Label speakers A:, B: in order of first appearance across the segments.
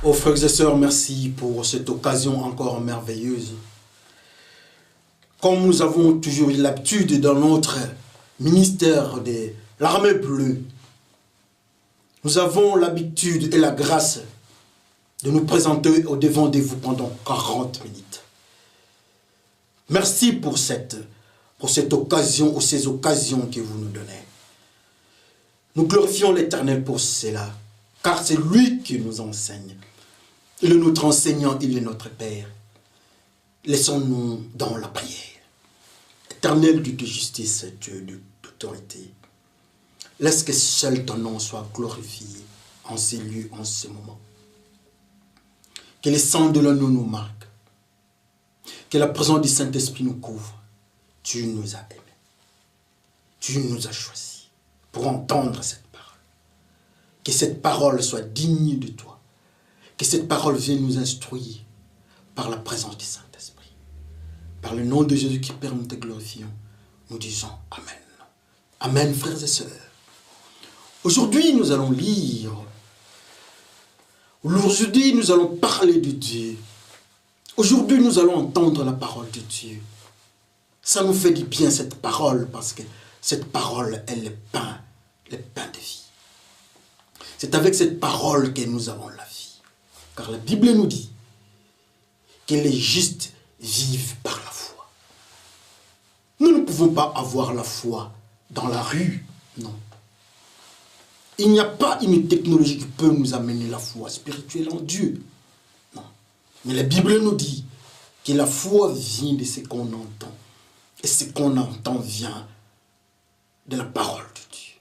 A: Oh frères et sœurs, merci pour cette occasion encore merveilleuse. Comme nous avons toujours eu l'habitude dans notre ministère de l'armée bleue, nous avons l'habitude et la grâce de nous présenter au devant de vous pendant 40 minutes. Merci pour cette occasion ou ces occasions que vous nous donnez. Nous glorifions l'Éternel pour cela, car c'est lui qui nous enseigne. Il est notre enseignant, il est notre Père. Laissons-nous dans la prière. Éternel Dieu de justice, Dieu d'autorité, laisse que seul ton nom soit glorifié en ces lieux, en ce moment. Que les sangs de l'agneau nous marquent. Que la présence du Saint-Esprit nous couvre. Tu nous as aimés. Tu nous as choisis pour entendre cette parole. Que cette parole soit digne de toi. Que cette parole vienne nous instruire par la présence du Saint-Esprit. Par le nom de Jésus qui Père, nous te glorifions. Nous disons Amen. Amen, frères et sœurs. Aujourd'hui, nous allons lire. Aujourd'hui, nous allons parler de Dieu. Aujourd'hui, nous allons entendre la parole de Dieu. Ça nous fait du bien, cette parole, parce que cette parole est le pain de vie. C'est avec cette parole que nous avons la vie. Car la Bible nous dit que les justes vivent par la foi. Nous ne pouvons pas avoir la foi dans la rue, non. Il n'y a pas une technologie qui peut nous amener la foi spirituelle en Dieu. Non. Mais la Bible nous dit que la foi vient de ce qu'on entend. Et ce qu'on entend vient de la parole de Dieu.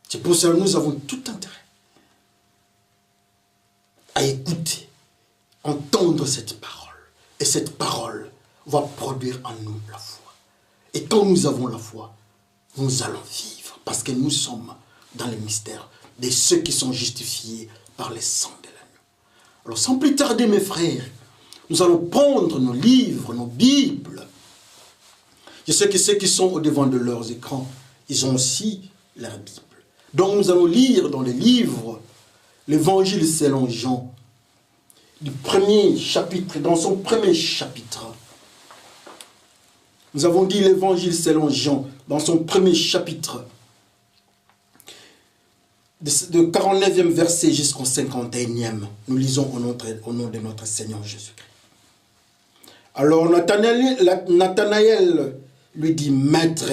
A: C'est pour ça que nous avons tout intérêt à écouter, entendre cette parole. Et cette parole va produire en nous la foi. Et quand nous avons la foi, nous allons vivre. Parce que nous sommes dans le mystère de ceux qui sont justifiés par le sang de l'agneau. Alors sans plus tarder, mes frères, nous allons prendre nos livres, nos Bibles. Je sais que ceux qui sont au devant de leurs écrans, ils ont aussi leur Bible. Donc nous allons lire dans les livres l'Évangile selon Jean, du premier chapitre, dans son premier chapitre. Nous avons dit l'Évangile selon Jean, dans son premier chapitre, de 49e verset jusqu'au 51e. Nous lisons au nom de notre Seigneur Jésus-Christ. Alors Nathanaël lui dit, Maître,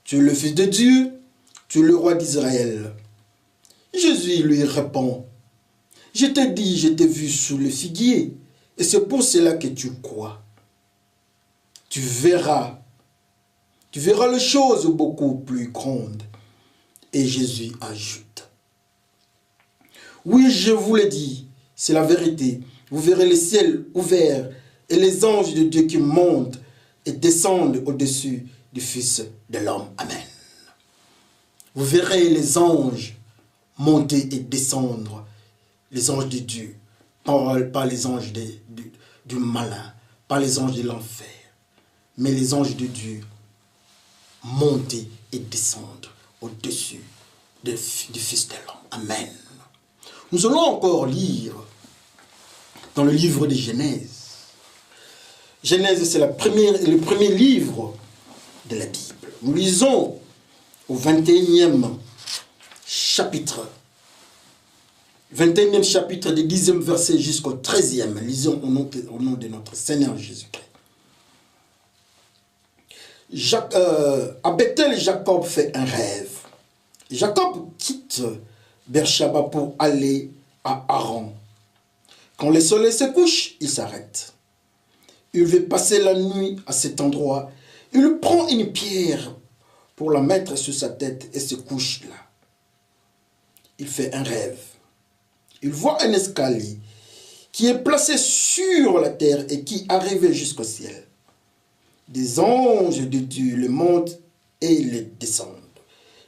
A: tu es le Fils de Dieu, tu es le roi d'Israël. Jésus lui répond, je t'ai dit, je t'ai vu sous le figuier, et c'est pour cela que tu crois. Tu verras les choses beaucoup plus grandes. Et Jésus ajoute, oui, je vous l'ai dit, c'est la vérité. Vous verrez le ciel ouvert et les anges de Dieu qui montent et descendent au-dessus du Fils de l'homme. Amen. Vous verrez les anges monter et descendre, les anges de Dieu, pas les anges du malin, pas les anges de l'enfer, mais les anges de Dieu monter et descendre au-dessus du Fils de l'homme. Amen. Nous allons encore lire dans le livre de Genèse. Genèse, c'est le premier livre de la Bible. Nous lisons au 21e chapitre. 21e chapitre du 10e verset jusqu'au 13e. Lisons au nom de notre Seigneur Jésus-Christ. À Bethel, Jacob fait un rêve. Jacob quitte Beersheba pour aller à Haran. Quand le soleil se couche, il s'arrête. Il veut passer la nuit à cet endroit. Il prend une pierre pour la mettre sur sa tête et se couche là. Il fait un rêve. Il voit un escalier qui est placé sur la terre et qui arrive jusqu'au ciel. Des anges de Dieu le montent et le descendent.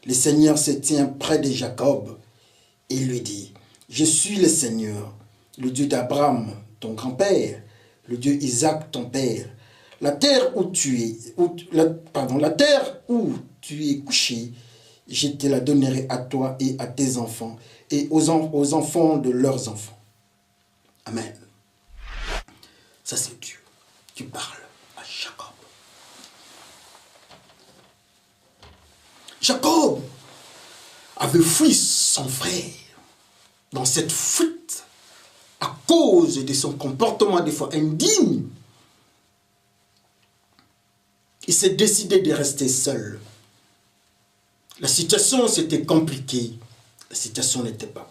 A: Le Seigneur se tient près de Jacob et lui dit, je suis le Seigneur, le Dieu d'Abraham, ton grand-père, le Dieu Isaac, ton père. La terre où tu es couché, je te la donnerai à toi et à tes enfants et aux enfants de leurs enfants. Amen. Ça, c'est Dieu qui parle à Jacob. Jacob avait fui son frère dans cette fuite à cause de son comportement des fois indigne. Il s'est décidé de rester seul. La situation s'était compliquée. La situation n'était pas bonne.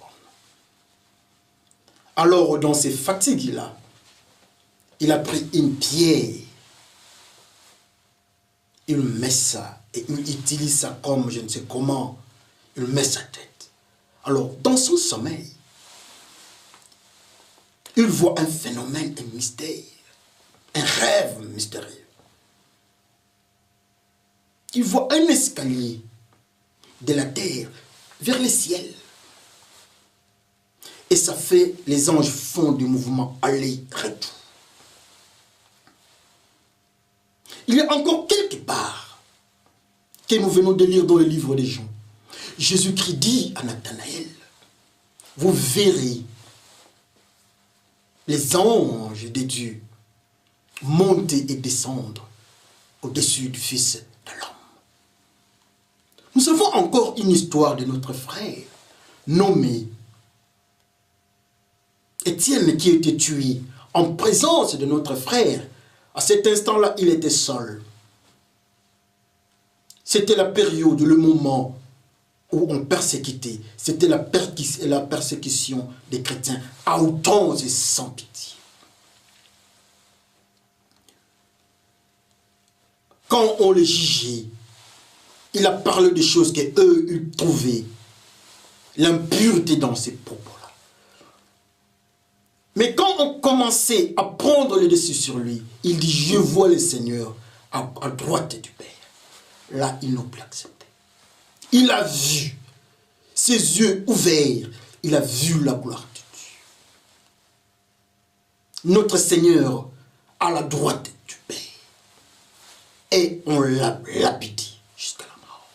A: Alors, dans ces fatigues-là, il a pris une pierre. Il met ça et il utilise ça comme je ne sais comment. Il met sa tête. Alors, dans son sommeil, il voit un phénomène, un mystère, un rêve mystérieux. Il voit un escalier de la terre vers le ciel. Et ça fait, les anges font du mouvement aller-retour. Il y a encore quelque part que nous venons de lire dans le livre des Jean. Jésus-Christ dit à Nathanaël, vous verrez les anges de Dieu monter et descendre au-dessus du Fils de l'homme. Nous avons encore une histoire de notre frère nommé Étienne qui a été tué en présence de notre frère. À cet instant-là, il était seul. C'était la période, le moment où on persécutait. C'était la persécution des chrétiens à outrance et sans pitié. Quand on les jugeait, il a parlé des choses qu'eux, ils trouvaient l'impureté dans ces propos-là. Mais quand on commençait à prendre le dessus sur lui, il dit, je vois le Seigneur à droite du Père. Là, il n'a plus accepté. Il a vu, ses yeux ouverts, il a vu la gloire de Dieu. Notre Seigneur à la droite du Père. Et on l'a lapidé jusqu'à la mort.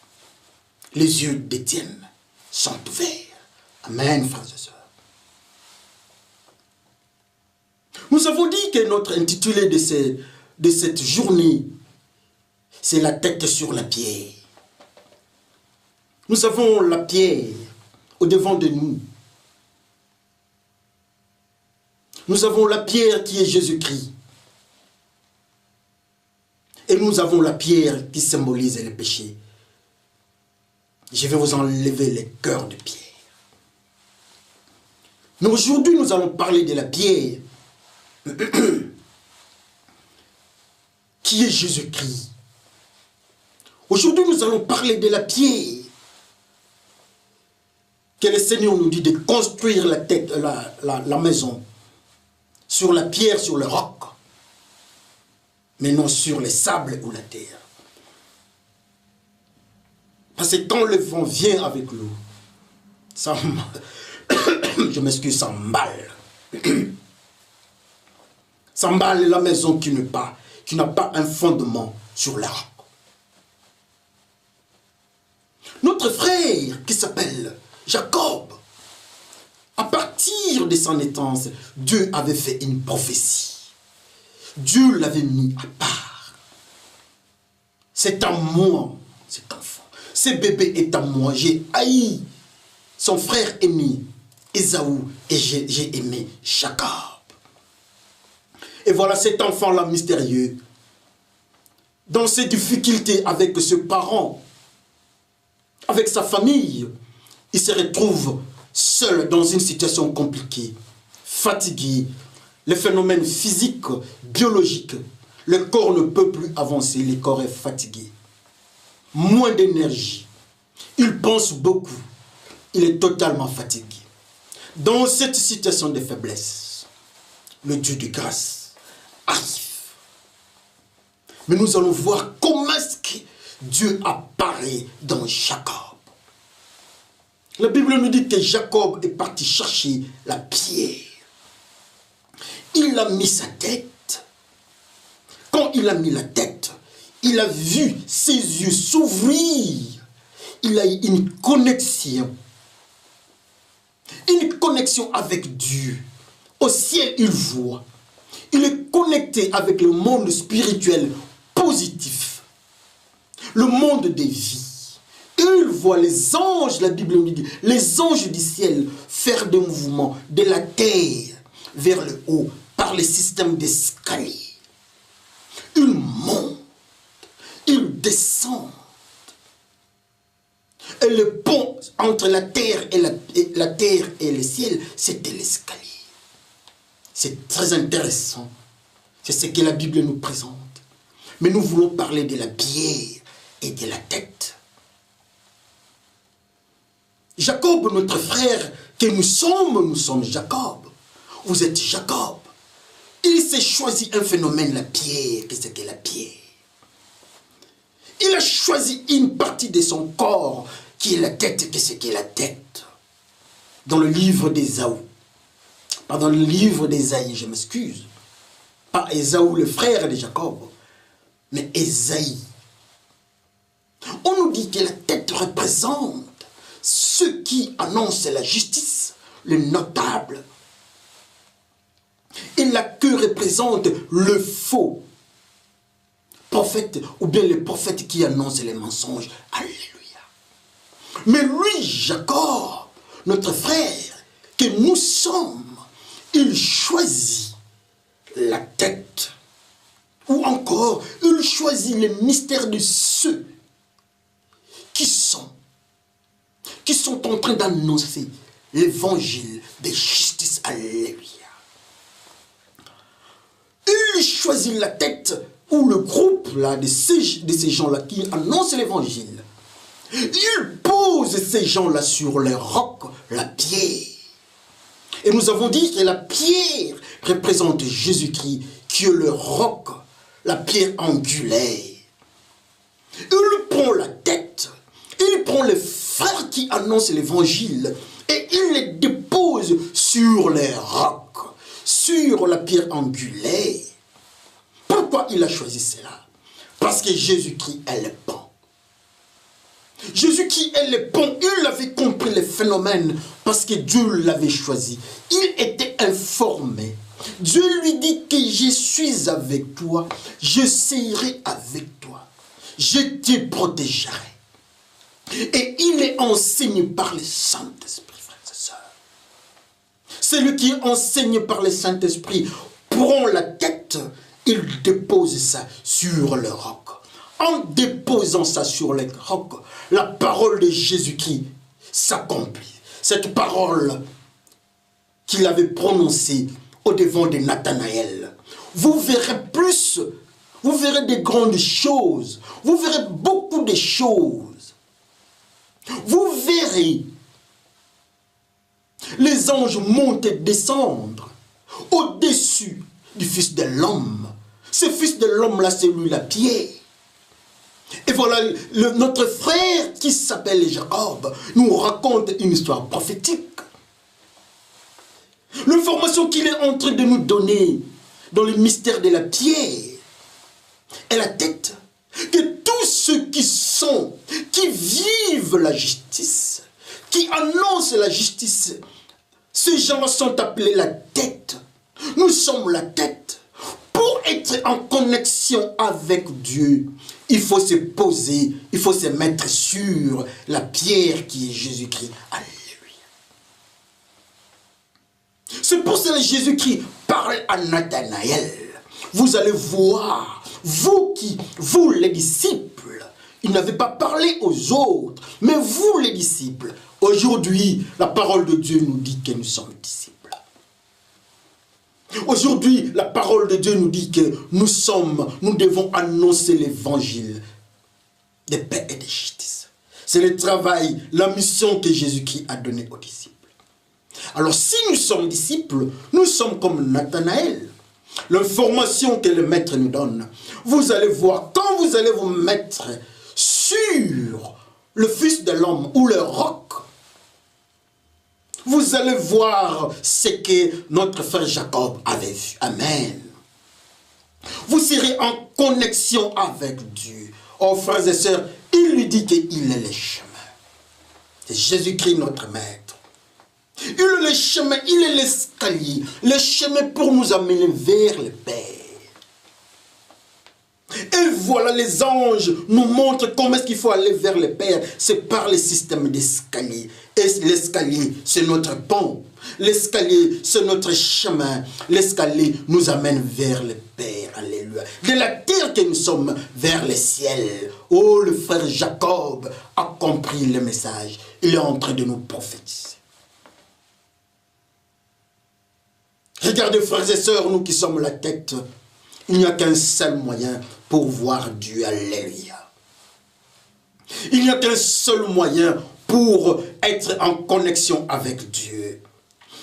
A: Les yeux d'Étienne sont ouverts. Amen, frères et sœurs. Nous avons dit que notre intitulé de cette journée, c'est la tête sur la pierre. Nous avons la pierre au devant de nous. Nous avons la pierre qui est Jésus-Christ. Et nous avons la pierre qui symbolise le péché. Je vais vous enlever les cœurs de pierre. Mais aujourd'hui, nous allons parler de la pierre qui est Jésus-Christ. Aujourd'hui, nous allons parler de la pierre que le Seigneur nous dit de construire la maison sur la pierre, sur le roc, mais non sur les sables ou la terre. Parce que quand le vent vient avec l'eau, ça, je m'excuse, ça emballe. Ça emballe la maison qui n'a pas un fondement sur la roc. Notre frère qui s'appelle Jacob, à partir de son naissance, Dieu avait fait une prophétie. Dieu l'avait mis à part. C'est à moi, cet enfant. Ce bébé est à moi. J'ai haï son frère aimé, Ésaü, et j'ai aimé Jacob. Et voilà cet enfant-là mystérieux, dans ses difficultés avec ce parent, avec sa famille, il se retrouve seul dans une situation compliquée, fatigué, le phénomène physique, biologique, le corps ne peut plus avancer, le corps est fatigué, moins d'énergie, il pense beaucoup, il est totalement fatigué. Dans cette situation de faiblesse, le Dieu de grâce arrive. Mais nous allons voir comment est-ce que Dieu apparaît dans Jacob. La Bible nous dit que Jacob est parti chercher la pierre. Il a mis sa tête. Quand il a mis la tête, il a vu ses yeux s'ouvrir. Il a eu une connexion. Une connexion avec Dieu. Au ciel, il voit. Il est connecté avec le monde spirituel positif. Le monde des vies. Il voit les anges, la Bible nous dit, les anges du ciel faire des mouvements de la terre vers le haut par les systèmes d'escalier. Ils montent, ils descendent. Et le pont entre la terre et le ciel, c'était l'escalier. C'est très intéressant. C'est ce que la Bible nous présente. Mais nous voulons parler de la bière et de la tête. Jacob, notre frère, que nous sommes Jacob. Vous êtes Jacob. Il s'est choisi un phénomène, la pierre. Qu'est-ce que la pierre? Il a choisi une partie de son corps qui est la tête. Qu'est-ce que la tête? Dans le livre d'Ésaü. Pas dans le livre d'Ésaïe, je m'excuse. Pas Ésaü, le frère de Jacob, mais Ésaïe. On nous dit que la tête représente ceux qui annoncent la justice, les notables. Et la queue représente le faux prophète, ou bien les prophètes qui annoncent les mensonges. Alléluia. Mais lui, Jacob, notre frère, que nous sommes, il choisit la tête. Ou encore, il choisit les mystères de ceux qui sont en train d'annoncer l'évangile de justice. Alléluia. Il choisit la tête ou le groupe là, de ces gens-là qui annoncent l'évangile. Il pose ces gens-là sur les rocs, la pierre. Et nous avons dit que la pierre représente Jésus-Christ, qui est le roc, la pierre angulaire. Il prend la tête, il prend les frères qui annoncent l'évangile et il les dépose sur les rocs, sur la pierre angulaire. Pourquoi il a choisi cela? Parce que Jésus-Christ est le pont. Jésus qui est le pont, il avait compris les phénomènes parce que Dieu l'avait choisi. Il était informé. Dieu lui dit que je suis avec toi, je serai avec toi, je te protégerai. Et il est enseigné par le Saint-Esprit, frères et sœurs. Celui qui est enseigné par le Saint-Esprit prend la tête, il dépose ça sur le roc. En déposant ça sur le roc, la parole de Jésus-Christ s'accomplit. Cette parole qu'il avait prononcée au devant de Nathanaël. Vous verrez plus, vous verrez des grandes choses, vous verrez beaucoup de choses. Vous verrez les anges monter et descendre au-dessus du Fils de l'homme. Ce Fils de l'homme-là, c'est lui la pierre. Et voilà, notre frère qui s'appelle Jacob nous raconte une histoire prophétique. L'information qu'il est en train de nous donner dans le mystère de la pierre et la tête, que tous ceux qui vivent la justice, qui annoncent la justice, ces gens-là sont appelés la tête. Nous sommes la tête. Pour être en connexion avec Dieu, il faut se poser, il faut se mettre sur la pierre qui est Jésus-Christ. Alléluia. C'est pour cela que Jésus-Christ parle à Nathanaël. Vous allez voir, vous les disciples, il n'avait pas parlé aux autres, mais vous les disciples, aujourd'hui, la parole de Dieu nous dit que nous sommes disciples. Aujourd'hui, la parole de Dieu nous dit que nous devons annoncer l'évangile de paix et de justice. C'est le travail, la mission que Jésus-Christ a donnée aux disciples. Alors si nous sommes disciples, nous sommes comme Nathanaël. L'information que le maître nous donne, vous allez voir, quand vous allez vous mettre sur le Fils de l'homme ou le roc, vous allez voir ce que notre frère Jacob avait vu. Amen. Vous serez en connexion avec Dieu. Oh frères et sœurs, il lui dit qu'il est le chemin. C'est Jésus-Christ notre maître. Il est le chemin, il est l'escalier. Le chemin pour nous amener vers le Père. Et voilà, les anges nous montrent comment est-ce qu'il faut aller vers le Père. C'est par le système d'escalier. Et l'escalier, c'est notre pont. L'escalier, c'est notre chemin. L'escalier nous amène vers le Père. Alléluia. De la terre que nous sommes vers le ciel. Oh, le frère Jacob a compris le message. Il est en train de nous prophétiser. Regardez, frères et sœurs, nous qui sommes la tête, il n'y a qu'un seul moyen pour voir Dieu. Alléluia. Il n'y a qu'un seul moyen pour être en connexion avec Dieu.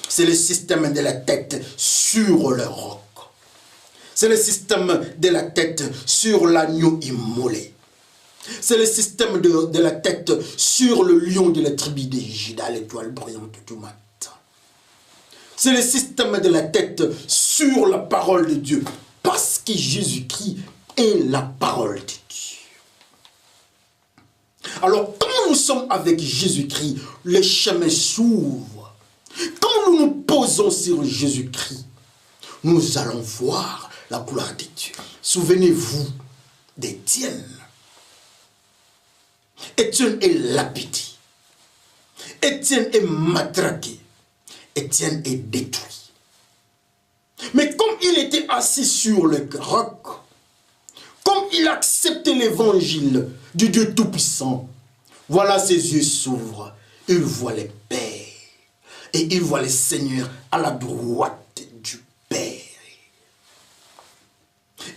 A: C'est le système de la tête sur le roc. C'est le système de la tête sur l'agneau immolé. C'est le système de la tête sur le lion de la tribu de Juda, l'étoile brillante du matin. C'est le système de la tête sur la parole de Dieu. Parce que Jésus-Christ est la parole de Dieu. Alors, quand nous sommes avec Jésus-Christ, le chemin s'ouvre. Quand nous nous posons sur Jésus-Christ, nous allons voir la gloire de Dieu. Souvenez-vous d'Étienne. Étienne est lapidé. Étienne est matraqué. Étienne est détruit. Mais comme il était assis sur le roc, comme il acceptait l'évangile du Dieu Tout-Puissant, voilà, ses yeux s'ouvrent. Il voit le Père. Et il voit le Seigneur à la droite du Père.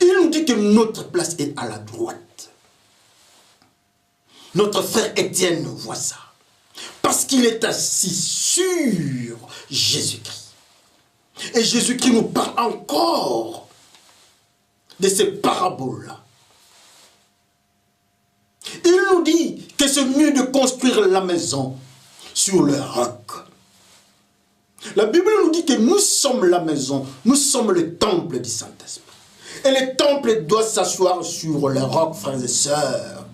A: Il nous dit que notre place est à la droite. Notre frère Étienne voit ça. Parce qu'il est assis sur Jésus-Christ. Et Jésus-Christ nous parle encore de ces paraboles-là. Il nous dit que c'est mieux de construire la maison sur le roc. La Bible nous dit que nous sommes la maison, nous sommes le temple du Saint-Esprit. Et le temple doit s'asseoir sur le roc, frères et sœurs.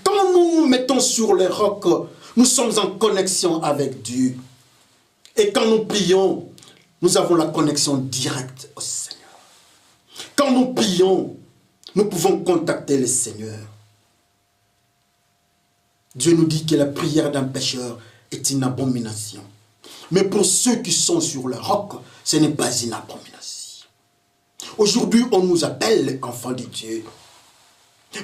A: Quand nous nous mettons sur le roc, nous sommes en connexion avec Dieu. Et quand nous prions, nous avons la connexion directe au Seigneur. Quand nous prions, nous pouvons contacter le Seigneur. Dieu nous dit que la prière d'un pécheur est une abomination. Mais pour ceux qui sont sur le roc, ce n'est pas une abomination. Aujourd'hui, on nous appelle enfants de Dieu.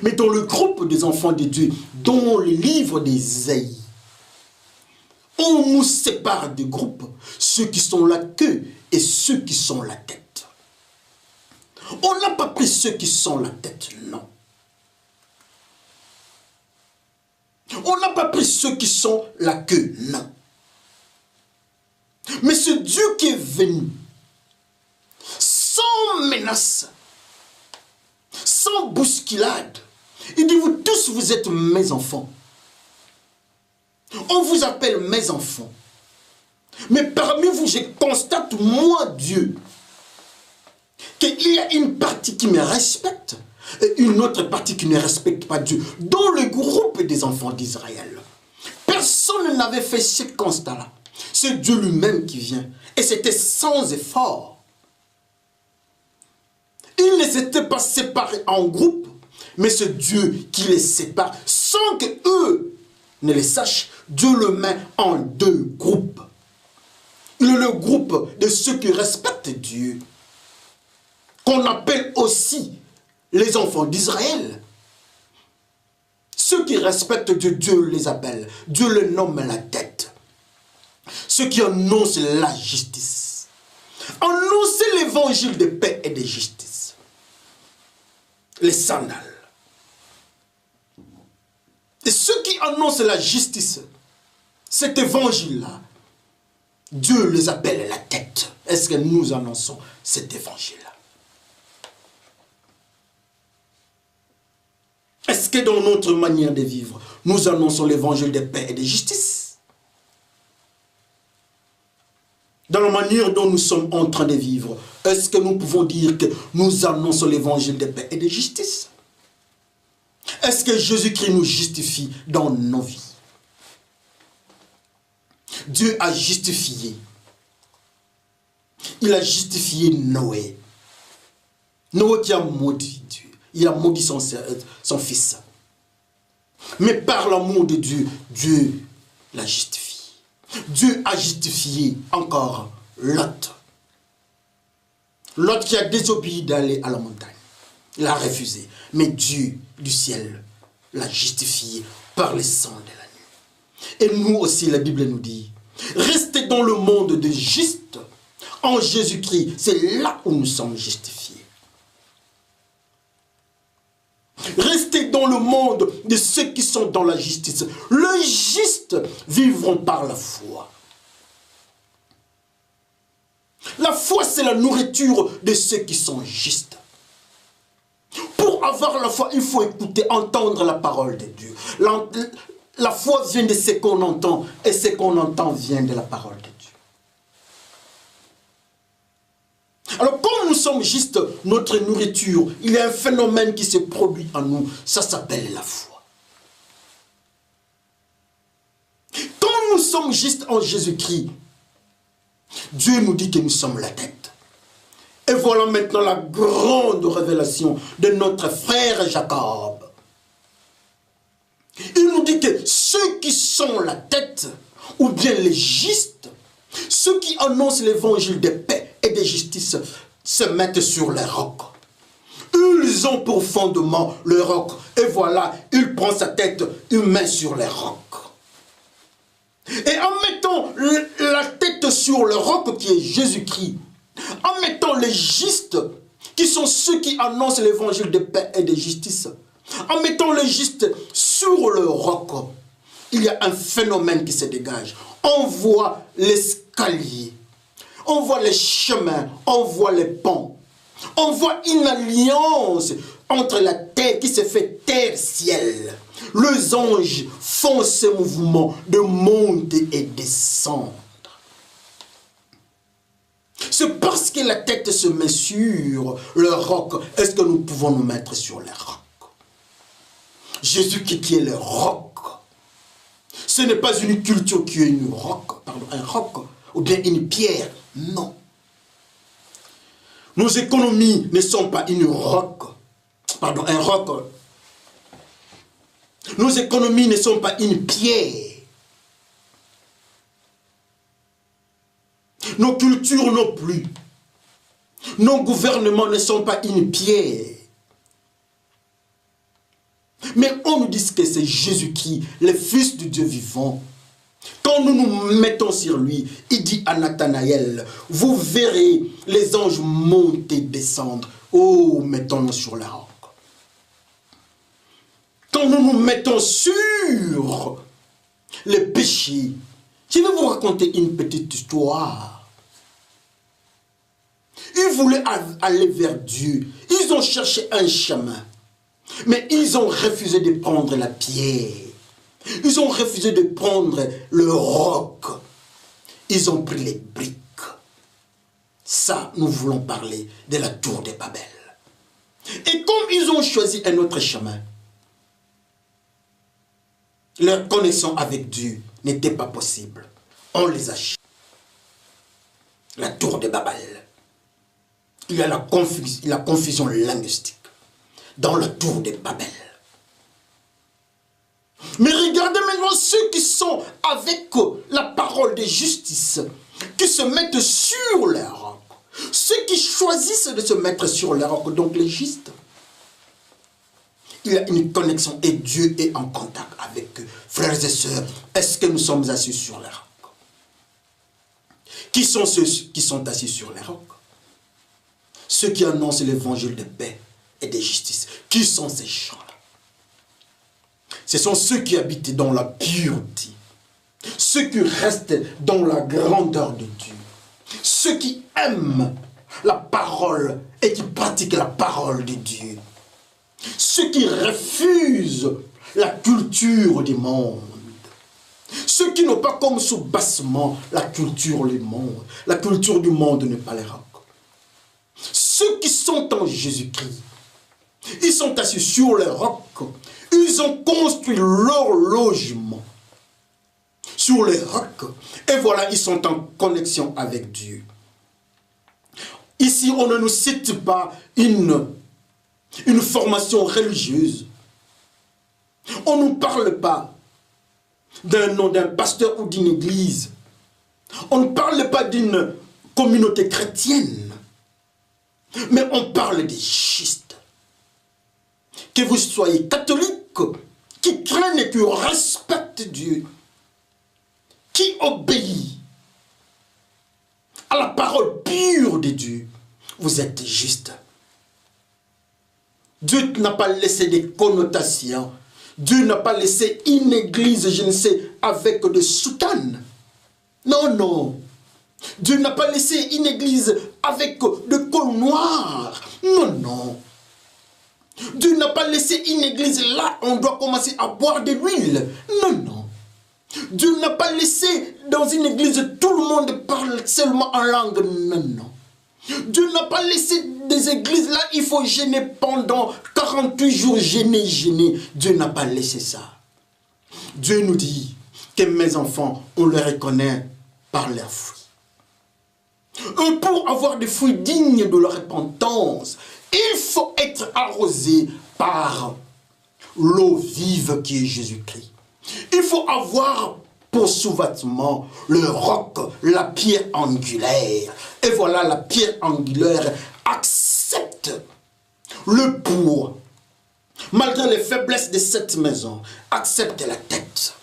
A: Mais dans le groupe des enfants de Dieu, dans le livre d'Ésaïe, on nous sépare des groupes, ceux qui sont la queue et ceux qui sont la tête. On n'a pas pris ceux qui sont la tête, non. On n'a pas pris ceux qui sont la queue, non. Mais ce Dieu qui est venu, sans menace, sans bousculade, il dit, vous tous, vous êtes mes enfants. On vous appelle mes enfants. Mais parmi vous, je constate, moi, Dieu, qu'il y a une partie qui me respecte et une autre partie qui ne respecte pas Dieu. Dans le groupe des enfants d'Israël, personne n'avait fait ce constat-là. C'est Dieu lui-même qui vient. Et c'était sans effort. Ils ne s'étaient pas séparés en groupe, mais c'est Dieu qui les sépare sans que eux ne le sachent. Dieu le met en deux groupes. Le groupe de ceux qui respectent Dieu, qu'on appelle aussi les enfants d'Israël. Ceux qui respectent Dieu, Dieu les appelle. Dieu les nomme la tête. Ceux qui annoncent la justice. Annoncez l'évangile de paix et de justice. Les sandales. Et ceux qui annoncent la justice, cet évangile-là, Dieu les appelle la tête. Est-ce que nous annonçons cet évangile-là? Est-ce que dans notre manière de vivre, nous annonçons l'évangile de paix et de justice? Dans la manière dont nous sommes en train de vivre, est-ce que nous pouvons dire que nous annonçons l'évangile de paix et de justice? Est-ce que Jésus-Christ nous justifie dans nos vies? Dieu a justifié. Il a justifié Noé. Noé qui a maudit Dieu. Il a maudit son fils. Mais par l'amour de Dieu, Dieu l'a justifié. Dieu a justifié encore Lot. Lot qui a désobéi d'aller à la montagne. Il a refusé. Mais Dieu du ciel l'a justifié par le sang de l'agneau. Et nous aussi, la Bible nous dit, restez dans le monde de juste en Jésus-Christ. C'est là où nous sommes justifiés. Restez dans le monde de ceux qui sont dans la justice. Les justes vivront par la foi. La foi, c'est la nourriture de ceux qui sont justes. Pour avoir la foi, il faut écouter, entendre la parole de Dieu. La foi vient de ce qu'on entend, et ce qu'on entend vient de la parole de Dieu. Alors, comme nous sommes justes, notre nourriture, il y a un phénomène qui se produit en nous, ça s'appelle la foi. Quand nous sommes justes en Jésus-Christ, Dieu nous dit que nous sommes la tête. Et voilà maintenant la grande révélation de notre frère Jacob. Il nous dit que ceux qui sont la tête, ou bien les justes, ceux qui annoncent l'évangile de paix et de justice, se mettent sur les rocs. Ils ont pour fondement le roc. Et voilà, il prend sa tête, il met sur les rocs. Et en mettant la tête sur le roc qui est Jésus-Christ, en mettant les justes, qui sont ceux qui annoncent l'évangile de paix et de justice, en mettant les justes sur le roc, il y a un phénomène qui se dégage. On voit l'escalier, on voit les chemins, on voit les ponts. On voit une alliance entre la terre qui se fait terre-ciel. Les anges font ce mouvement de monter et descendre. C'est parce que la tête se met sur le roc, est-ce que nous pouvons nous mettre sur le roc? Jésus qui est le roc. Ce n'est pas une culture qui est une roc, pardon, un roc, ou bien une pierre, non. Nos économies ne sont pas une roc, pardon, un roc. Nos économies ne sont pas une pierre. Nos cultures non plus. Nos gouvernements ne sont pas une pierre. Mais on nous dit que c'est Jésus-Christ, le Fils du Dieu vivant. Quand nous nous mettons sur lui, il dit à Nathanaël, vous verrez les anges monter, descendre. Oh, mettons-nous sur la roc. Quand nous nous mettons sur les péchés, je vais vous raconter une petite histoire. Ils voulaient aller vers Dieu. Ils ont cherché un chemin. Mais ils ont refusé de prendre la pierre. Ils ont refusé de prendre le roc. Ils ont pris les briques. Ça, nous voulons parler de la tour de Babel. Et comme ils ont choisi un autre chemin, leur connexion avec Dieu n'était pas possible. On les a chiés. La tour de Babel. Il y a la confusion linguistique dans la tour de Babel. Mais regardez maintenant ceux qui sont avec la parole de justice, qui se mettent sur les rocs. Ceux qui choisissent de se mettre sur les rocs, donc les justes. Il y a une connexion et Dieu est en contact avec eux. Frères et sœurs, est-ce que nous sommes assis sur les rocs? Qui sont ceux qui sont assis sur les rocs? Ceux qui annoncent l'évangile de paix et de justice. Qui sont ces gens-là? Ce sont ceux qui habitent dans la pureté. Ceux qui restent dans la grandeur de Dieu. Ceux qui aiment la parole et qui pratiquent la parole de Dieu. Ceux qui refusent la culture du monde. Ceux qui n'ont pas comme sous-bassement la culture du monde. La culture du monde n'est pas les rocs. Ceux qui sont en Jésus-Christ, ils sont assis sur les rocs. Ils ont construit leur logement sur les rocs. Et voilà, ils sont en connexion avec Dieu. Ici, on ne nous cite pas une formation religieuse. On ne nous parle pas d'un nom d'un pasteur ou d'une église. On ne parle pas d'une communauté chrétienne. Mais on parle des justes. Que vous soyez catholique, qui craignent et qui respectent Dieu, qui obéit à la parole pure de Dieu, vous êtes juste. Dieu n'a pas laissé des connotations. Dieu n'a pas laissé une église, je ne sais, avec des soutanes. Non, non. Dieu n'a pas laissé une église avec des cols noirs. Non, non. Dieu n'a pas laissé une église là, on doit commencer à boire de l'huile. Non, non. Dieu n'a pas laissé dans une église tout le monde parle seulement en langue. Non, non. Dieu n'a pas laissé des églises là, il faut jeûner pendant 48 jours, jeûner. Dieu n'a pas laissé ça. Dieu nous dit que mes enfants, on les reconnaît par leurs fruits. Et pour avoir des fruits dignes de leur repentance, il faut être arrosé par l'eau vive qui est Jésus-Christ. Il faut avoir pour sous-vêtement le roc, la pierre angulaire. Et voilà, la pierre angulaire accepte le poids. Malgré les faiblesses de cette maison, accepte la tête.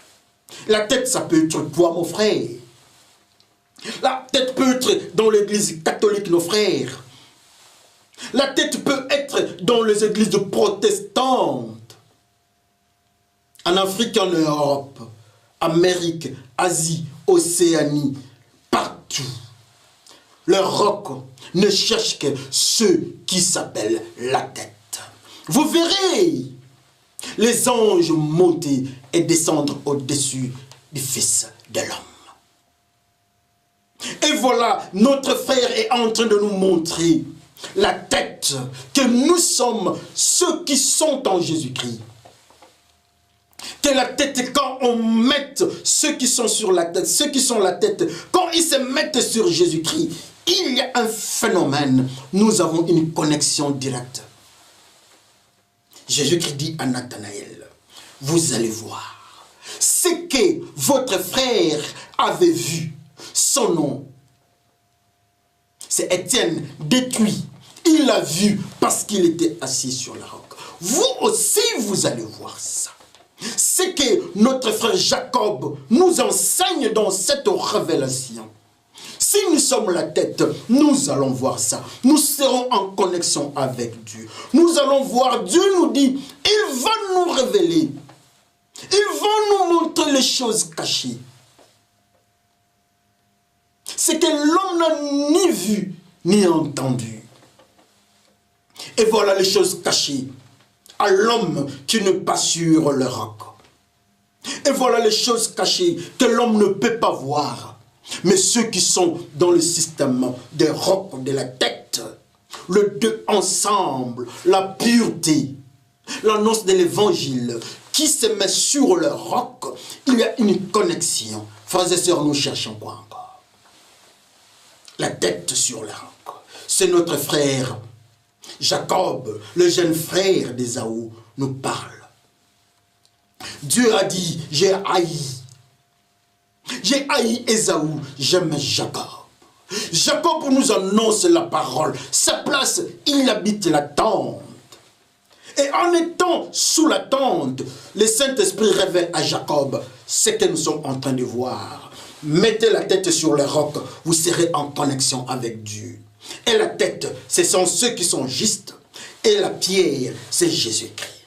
A: La tête, ça peut être toi, mon frère. La tête peut être dans l'église catholique, nos frères. La tête peut être dans les églises protestantes. En Afrique, en Europe, Amérique, Asie, Océanie, partout. Le roc ne cherche que ceux qui s'appellent la tête. Vous verrez les anges monter et descendre au-dessus du Fils de l'homme. Et voilà, notre frère est en train de nous montrer la tête, que nous sommes ceux qui sont en Jésus-Christ. Que la tête, quand on met ceux qui sont sur la tête, ceux qui sont la tête, quand ils se mettent sur Jésus-Christ, il y a un phénomène, nous avons une connexion directe. Jésus-Christ dit à Nathanaël, vous allez voir, ce que votre frère avait vu, son nom, c'est Étienne, détruit. Il l'a vu parce qu'il était assis sur la roc. Vous aussi, vous allez voir ça. C'est que notre frère Jacob nous enseigne dans cette révélation. Si nous sommes la tête, nous allons voir ça. Nous serons en connexion avec Dieu. Nous allons voir, Dieu nous dit, il va nous révéler. Il va nous montrer les choses cachées. C'est que l'homme n'a ni vu, ni entendu. Et voilà les choses cachées à l'homme qui ne passe sur le roc. Et voilà les choses cachées que l'homme ne peut pas voir. Mais ceux qui sont dans le système des rocs de la tête, le deux ensemble, la pureté, l'annonce de l'évangile, qui se met sur le roc, il y a une connexion. Frères et sœurs, nous cherchons quoi encore? La tête sur le roc. C'est notre frère Jacob, le jeune frère d'Ésaü, nous parle. Dieu a dit, j'ai haï Ésaü, j'aime Jacob. Jacob nous annonce la parole. Sa place, il habite la tente. Et en étant sous la tente, le Saint-Esprit révèle à Jacob ce que nous sommes en train de voir. Mettez la tête sur le roc, vous serez en connexion avec Dieu. Et la tête, ce sont ceux qui sont justes. Et la pierre, c'est Jésus-Christ.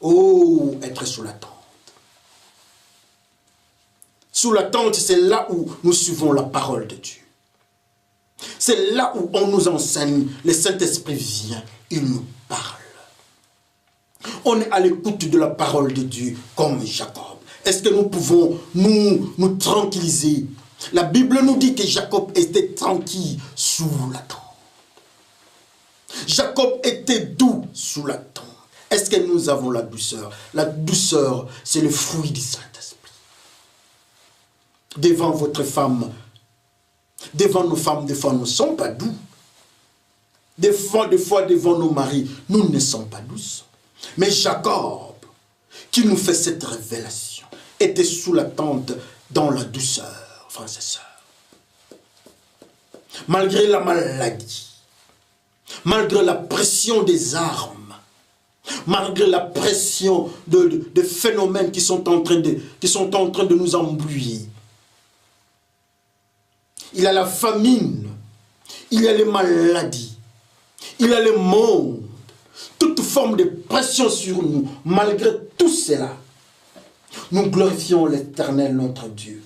A: Oh, être sous la tente. Sous la tente, c'est là où nous suivons la parole de Dieu. C'est là où on nous enseigne, le Saint-Esprit vient, il nous parle. On est à l'écoute de la parole de Dieu comme Jacob. Est-ce que nous pouvons nous tranquilliser? La Bible nous dit que Jacob était tranquille sous la tente. Jacob était doux sous la tente. Est-ce que nous avons la douceur? La douceur, c'est le fruit du Saint-Esprit. devant votre femme, devant nos femmes, des fois nous ne sommes pas doux. Des fois devant nos maris, nous ne sommes pas douces. Mais Jacob, qui nous fait cette révélation, était sous la tente dans la douceur, frères et sœurs. Malgré la maladie, malgré la pression des armes, malgré la pression de phénomènes qui sont en train de nous embrouiller. Il y a la famine, il y a les maladies, il y a le monde, toute forme de pression sur nous. Malgré tout cela, nous glorifions l'Éternel notre Dieu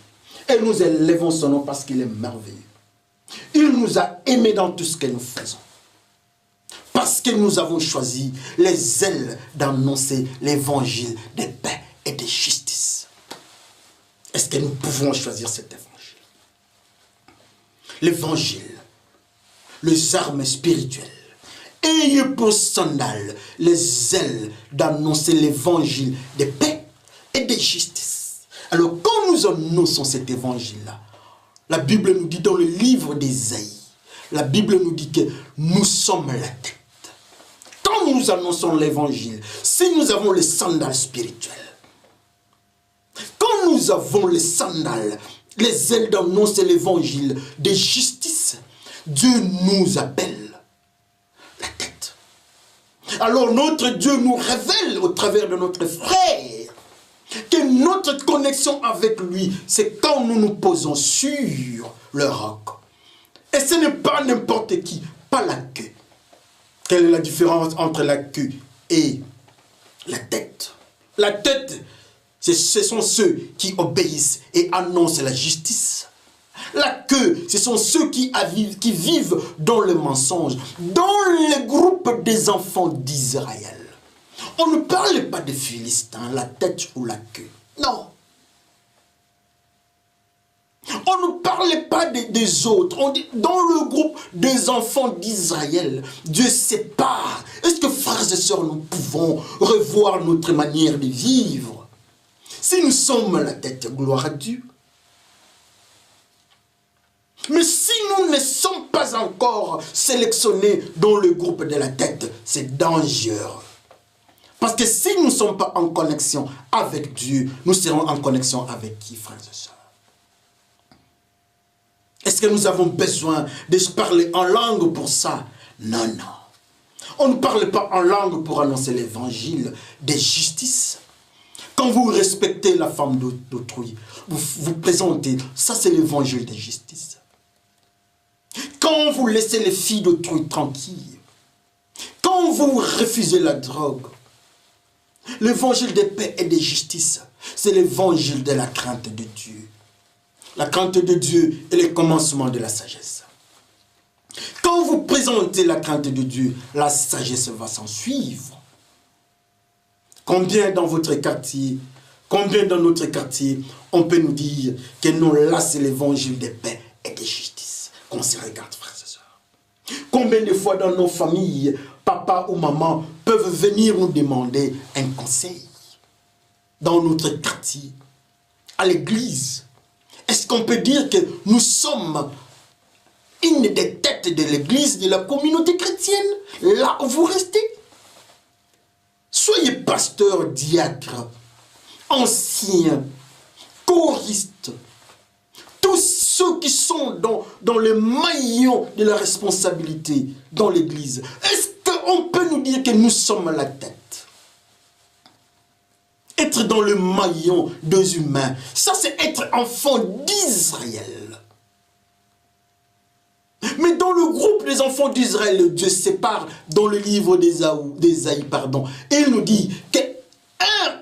A: et nous élevons son nom parce qu'il est merveilleux. Il nous a aimés dans tout ce que nous faisons. Parce que nous avons choisi les ailes d'annoncer l'évangile de paix et de justice. Est-ce que nous pouvons choisir cet évangile? L'évangile, les armes spirituelles. Ayez pour sandales les ailes d'annoncer l'évangile de paix et de justice. Alors quand nous annonçons cet évangile-là, la Bible nous dit dans le livre d'Ésaïe, la Bible nous dit que nous sommes la tête. Quand nous annonçons l'évangile, si nous avons les sandales spirituelles, quand nous avons les sandales, les ailes d'annoncer l'évangile de justice, Dieu nous appelle la tête. Alors notre Dieu nous révèle au travers de notre frère que notre connexion avec lui, c'est quand nous nous posons sur le roc. Et ce n'est pas n'importe qui, pas la queue. Quelle est la différence entre la queue et la tête? La tête, ce sont ceux qui obéissent et annoncent la justice. La queue, ce sont ceux qui vivent dans le mensonge, dans le groupe des enfants d'Israël. On ne parle pas des Philistins, la tête ou la queue. Non. On ne parle pas des autres. On dit dans le groupe des enfants d'Israël, Dieu sépare. Est-ce que, frères et sœurs, nous pouvons revoir notre manière de vivre? Si nous sommes la tête, gloire à Dieu. Mais si nous ne sommes pas encore sélectionnés dans le groupe de la tête, c'est dangereux. Parce que si nous ne sommes pas en connexion avec Dieu, nous serons en connexion avec qui, frères et sœurs? Est-ce que nous avons besoin de se parler en langue pour ça? Non, non. On ne parle pas en langue pour annoncer l'évangile de justice. Quand vous respectez la femme d'autrui, vous présentez, ça c'est l'évangile de justice. Quand vous laissez les filles d'autrui tranquilles, quand vous refusez la drogue, l'évangile de paix et de justice, c'est l'évangile de la crainte de Dieu. La crainte de Dieu est le commencement de la sagesse. Quand vous présentez la crainte de Dieu, la sagesse va s'en suivre. Combien dans votre quartier, combien dans notre quartier, on peut nous dire que non, là c'est l'évangile de paix et de justice. Qu'on se regarde, frères et sœurs. Combien de fois dans nos familles, papa ou maman peuvent venir nous demander un conseil dans notre quartier, à l'église. Est-ce qu'on peut dire que nous sommes une des têtes de l'église, de la communauté chrétienne, là où vous restez? Soyez pasteur, diacre, ancien, choriste, tous ceux qui sont dans le maillon de la responsabilité dans l'église. Est-ce qu'on peut nous dire que nous sommes la tête? Être dans le maillon des humains, ça c'est être enfant d'Israël. Mais dans le groupe des enfants d'Israël, Dieu sépare dans le livre d'Ésaïe, et il nous dit qu'un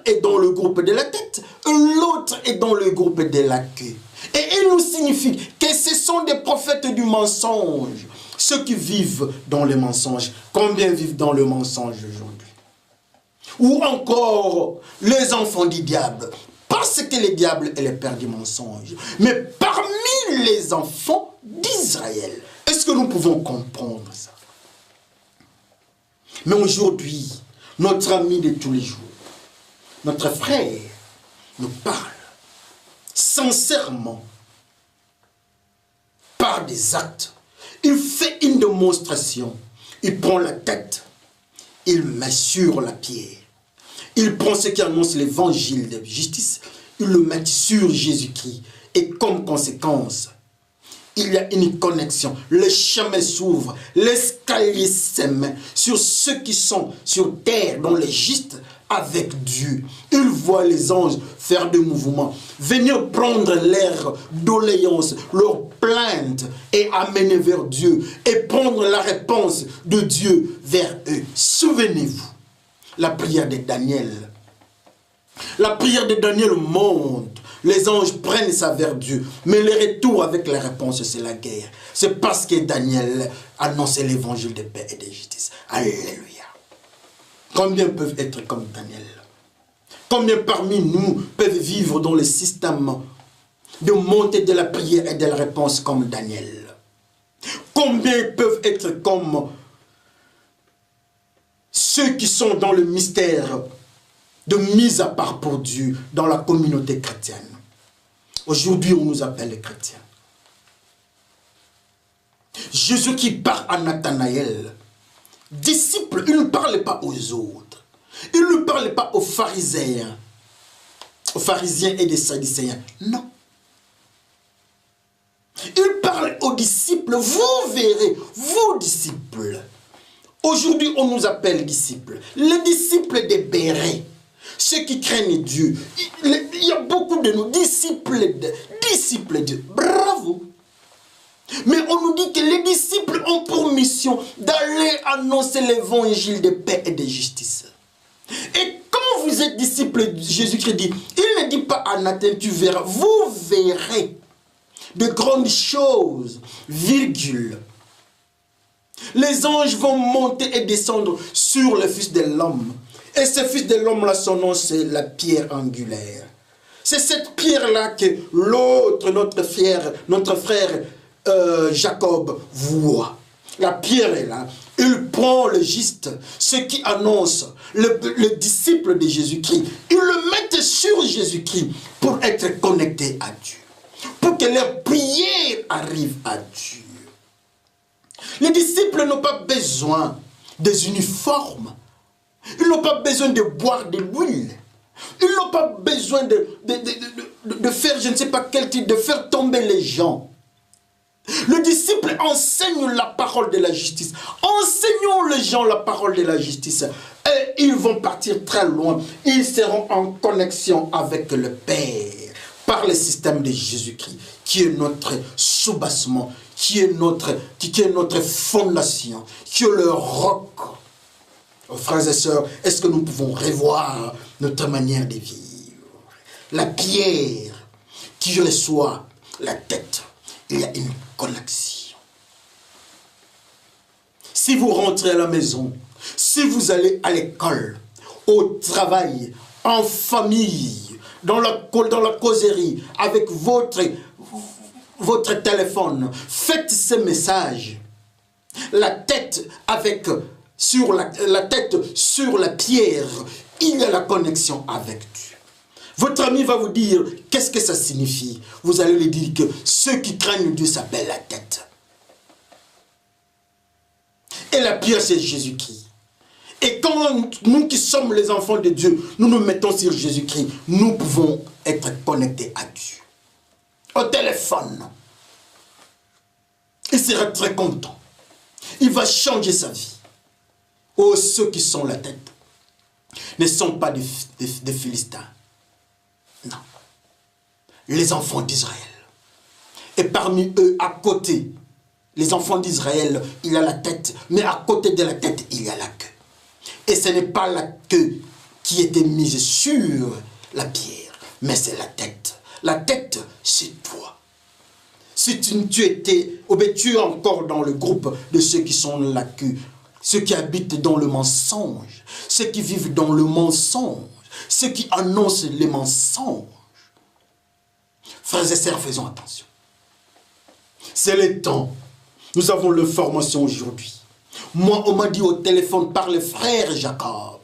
A: est dans le groupe de la tête, l'autre est dans le groupe de la queue. Et il nous signifie que ce sont des prophètes du mensonge, ceux qui vivent dans le mensonge. Combien vivent dans le mensonge aujourd'hui? Ou encore les enfants du diable, parce que le diable est le père du mensonge. Mais parmi les enfants d'Israël, est-ce que nous pouvons comprendre ça? Mais aujourd'hui, notre ami de tous les jours, notre frère, nous parle sincèrement par des actes. Il fait une démonstration. Il prend la tête, il met sur la pierre. Il prend ce qui annonce l'évangile de justice, il le met sur Jésus-Christ. Et comme conséquence, il y a une connexion. Le chemin s'ouvre, l'escalier s'émet sur ceux qui sont sur terre, dans les justes, avec Dieu. Il voit les anges faire des mouvements, venir prendre l'air doléance, leur plainte et amener vers Dieu et prendre la réponse de Dieu vers eux. Souvenez-vous, la prière de Daniel. La prière de Daniel monte. Les anges prennent ça vers Dieu. Mais le retour avec la réponse, c'est la guerre. C'est parce que Daniel annonçait l'évangile de paix et de justice. Alléluia. Combien peuvent être comme Daniel? Combien parmi nous peuvent vivre dans le système de montée de la prière et de la réponse comme Daniel? Combien peuvent être comme ceux qui sont dans le mystère de mise à part pour Dieu dans la communauté chrétienne? Aujourd'hui, on nous appelle les chrétiens. Jésus qui part à Nathanaël, disciple, il ne parlait pas aux autres. Il ne parlait pas aux pharisiens et des sadducéens. Non. Il parle aux disciples. Vous verrez, vos disciples. Aujourd'hui, on nous appelle disciples. Les disciples des Bérets. Ceux qui craignent Dieu. Il y a beaucoup de nos disciples de Dieu. Bravo. Mais on nous dit que les disciples ont pour mission d'aller annoncer l'évangile de paix et de justice. Et quand vous êtes disciples, Jésus-Christ dit, il ne dit pas à Nathan, tu verras, vous verrez de grandes choses, virgule. Les anges vont monter et descendre sur le Fils de l'homme. Et ce Fils de l'homme-là, son nom, c'est la pierre angulaire. C'est cette pierre-là que l'autre, notre frère Jacob voit. La pierre est là. Il prend le juste, ce qui annonce le disciple de Jésus-Christ. Il le met sur Jésus-Christ pour être connecté à Dieu. Pour que leur prière arrive à Dieu. Les disciples n'ont pas besoin des uniformes. Ils n'ont pas besoin de boire de l'huile. Ils n'ont pas besoin de faire, je ne sais pas quel type, de faire tomber les gens. Le disciple enseigne la parole de la justice. Enseignons les gens la parole de la justice. Et ils vont partir très loin. Ils seront en connexion avec le Père. Par le système de Jésus-Christ, qui est notre soubassement, qui est notre fondation, qui est le roc. Oh, frères et sœurs, est-ce que nous pouvons revoir notre manière de vivre? La pierre qui reçoit la tête, il y a une connexion. Si vous rentrez à la maison, si vous allez à l'école, au travail, en famille, dans la causerie, avec votre téléphone, faites ces messages. La tête sur la pierre, il y a la connexion avec Dieu. Votre ami va vous dire, qu'est-ce que ça signifie? Vous allez lui dire que ceux qui craignent Dieu s'appellent la tête. Et la pierre, c'est Jésus-Christ. Et quand nous qui sommes les enfants de Dieu, nous nous mettons sur Jésus-Christ, nous pouvons être connectés à Dieu. Au téléphone. Il sera très content. Il va changer sa vie. Oh, ceux qui sont la tête ne sont pas des Philistins. Non. Les enfants d'Israël. Et parmi eux, à côté, les enfants d'Israël, il y a la tête, mais à côté de la tête, il y a la queue. Et ce n'est pas la queue qui était mise sur la pierre, mais c'est la tête. La tête, c'est toi. Si tu étais, tu es encore dans le groupe de ceux qui sont la queue, ceux qui habitent dans le mensonge, ceux qui vivent dans le mensonge, ceux qui annoncent les mensonges. Frères et sœurs, faisons attention. C'est le temps. Nous avons l'information aujourd'hui. Moi, on m'a dit au téléphone par le frère Jacob.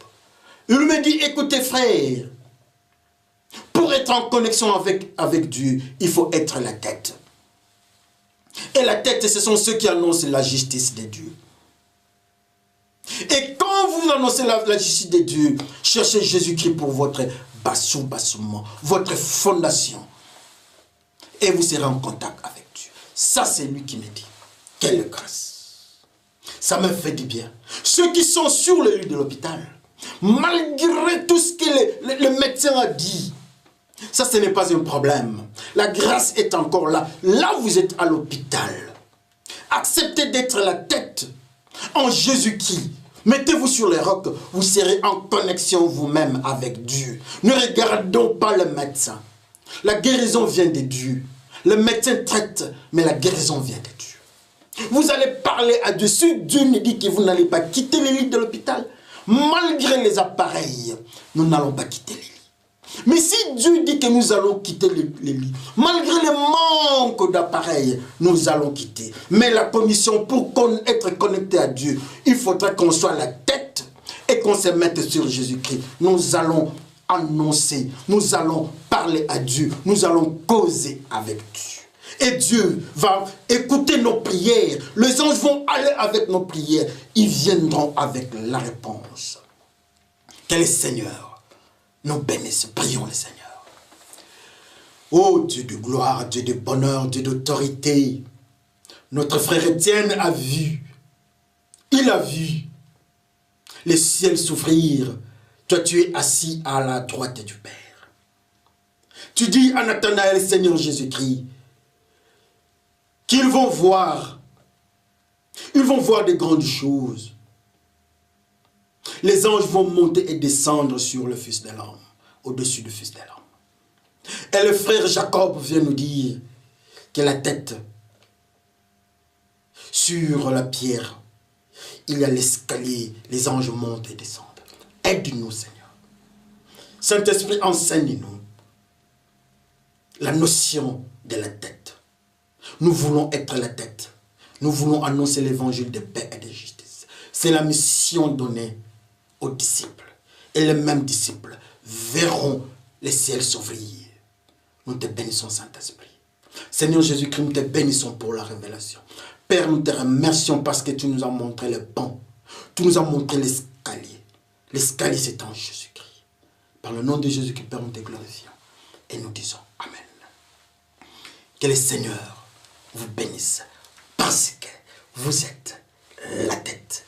A: Il me dit, écoutez frère, pour être en connexion avec Dieu, il faut être la tête. Et la tête, ce sont ceux qui annoncent la justice de Dieu. Et quand vous annoncez la justice de Dieu, cherchez Jésus-Christ pour votre bassouma, votre fondation. Et vous serez en contact avec Dieu. Ça, c'est lui qui me dit. Quelle grâce. Ça me fait du bien. Ceux qui sont sur le lit de l'hôpital, malgré tout ce que le médecin a dit, ça, ce n'est pas un problème. La grâce est encore là. Là, vous êtes à l'hôpital. Acceptez d'être la tête en Jésus-Christ. Mettez-vous sur les rocs. Vous serez en connexion vous-même avec Dieu. Ne regardons pas le médecin. La guérison vient de Dieu. Le médecin traite, mais la guérison vient de Dieu. Vous allez parler à Dieu. Si Dieu nous dit que vous n'allez pas quitter les lits de l'hôpital, malgré les appareils, nous n'allons pas quitter les lits. Mais si Dieu dit que nous allons quitter les lits, malgré le manque d'appareils, nous allons quitter. Mais la commission pour être connecté à Dieu, il faudra qu'on soit la tête et qu'on se mette sur Jésus-Christ. Nous allons annoncer, nous allons parler à Dieu, nous allons causer avec Dieu. Et Dieu va écouter nos prières. Les anges vont aller avec nos prières. Ils viendront avec la réponse. Que le Seigneur nous bénisse. Prions le Seigneur. Ô Dieu de gloire, Dieu de bonheur, Dieu d'autorité, notre frère Étienne a vu, il a vu le ciel s'ouvrir. Toi, tu es assis à la droite du Père. Tu dis à Nathanaël, Seigneur Jésus-Christ, qu'ils vont voir. Ils vont voir de grandes choses. Les anges vont monter et descendre sur le Fils de l'homme, au-dessus du Fils de l'homme. Et le frère Jacob vient nous dire que la tête, sur la pierre, il y a l'escalier, les anges montent et descendent. Aide-nous, Seigneur. Saint-Esprit, enseigne-nous la notion de la tête. Nous voulons être la tête. Nous voulons annoncer l'évangile de paix et de justice. C'est la mission donnée aux disciples. Et les mêmes disciples verront les ciels s'ouvrir. Nous te bénissons, Saint-Esprit. Seigneur Jésus-Christ, nous te bénissons pour la révélation. Père, nous te remercions parce que tu nous as montré le pont. Tu nous as montré l'escalier. L'escalier, c'est en Jésus-Christ. Par le nom de Jésus-Christ, Père, nous te glorifions. Et nous disons Amen. Que le Seigneur vous bénisse parce que vous êtes la tête.